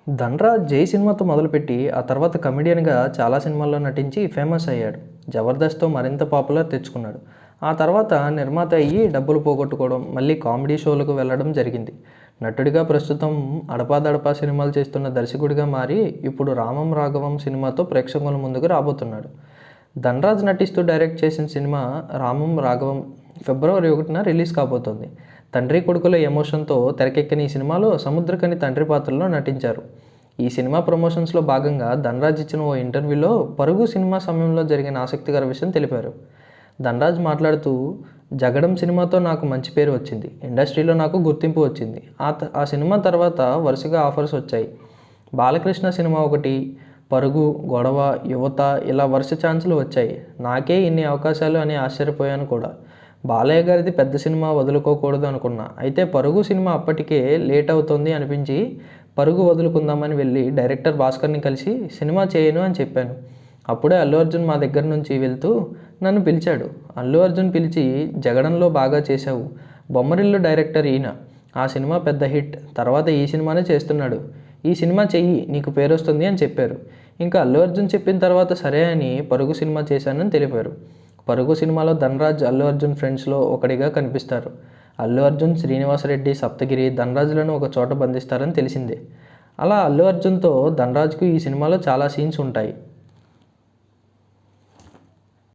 ధన్‌రాజ్ 'జై' సినిమాతో మొదలుపెట్టి, ఆ తర్వాత కమెడియన్‌గా చాలా సినిమాల్లో నటించి ఫేమస్ అయ్యాడు. 'జబర్దస్త్'తో మరింత పాపులర్ తెచ్చుకున్నాడు. ఆ తర్వాత నిర్మాత అయ్యి డబ్బులు పోగొట్టుకోవడం, మళ్ళీ కామెడీ షోలకు వెళ్ళడం జరిగింది. నటుడిగా ప్రస్తుతం 'అడపాదడపా' సినిమాలు చేస్తున్న దర్శకుడిగా మారి, ఇప్పుడు 'రామం రాఘవం' సినిమాతో ప్రేక్షకుల ముందుకు రాబోతున్నాడు. ధన్‌రాజ్ నటిస్తూ డైరెక్ట్ చేసిన సినిమా 'రామం రాఘవం' ఫిబ్రవరి 1న రిలీజ్ కాబోతోంది. తండ్రి కొడుకుల ఎమోషన్‌తో తెరకెక్కిన ఈ సినిమాలో సముద్రఖని తండ్రి పాత్రలో నటించారు. ఈ సినిమా ప్రమోషన్స్‌లో భాగంగా ధన్‌రాజ్ ఇచ్చిన ఓ ఇంటర్వ్యూలో 'పరుగు' సినిమా సమయంలో జరిగిన ఆసక్తికర విషయం తెలిపారు. ధన్‌రాజ్ మాట్లాడుతూ, 'జగడం' సినిమాతో నాకు మంచి పేరు వచ్చింది. ఇండస్ట్రీలో నాకు గుర్తింపు వచ్చింది. ఆ సినిమా తర్వాత వరుసగా ఆఫర్స్ వచ్చాయి. బాలకృష్ణ సినిమా ఒకటి, 'పరుగు', 'గొడవ', 'యువత' ఇలా వరుస ఛాన్సులు వచ్చాయి. నాకే ఇన్ని అవకాశాలు అని ఆశ్చర్యపోయాను కూడా. బాలయ్య గారిది పెద్ద సినిమా వదులుకోకూడదు అనుకున్నా. అయితే 'పరుగు' సినిమా అప్పటికే లేట్ అవుతోంది అనిపించి 'పరుగు' వదులుకుందామని వెళ్ళి డైరెక్టర్ భాస్కర్‌ని కలిసి సినిమా చేయను అని చెప్పాను. అప్పుడే అల్లు అర్జున్ మా దగ్గర నుంచి వెళ్తూ నన్ను పిలిచాడు. అల్లు అర్జున్ పిలిచి 'జగడంలో బాగా చేశావు. బొమ్మరిల్లు డైరెక్టర్ ఈయన. ఆ సినిమా పెద్ద హిట్. తర్వాత ఈ సినిమానే చేస్తున్నాడు. ఈ సినిమా చెయ్యి నీకు పేరొస్తుంది అని చెప్పారు. ఇంకా అల్లు అర్జున్ చెప్పిన తర్వాత సరే అని 'పరుగు' సినిమా చేశానని తెలిపారు. 'పరుగు' సినిమాలో ధన్‌రాజ్, అల్లు అర్జున్ ఫ్రెండ్స్‌లో ఒకడిగా కనిపిస్తారు. అల్లు అర్జున్, శ్రీనివాస్ రెడ్డి, సప్తగిరి, ధన్‌రాజ్‌లను ఒక చోట బంధిస్తారని తెలిసిందే. అలా అల్లు అర్జున్‌తో ధన్‌రాజ్‌కు ఈ సినిమాలో చాలా సీన్స్ ఉంటాయి.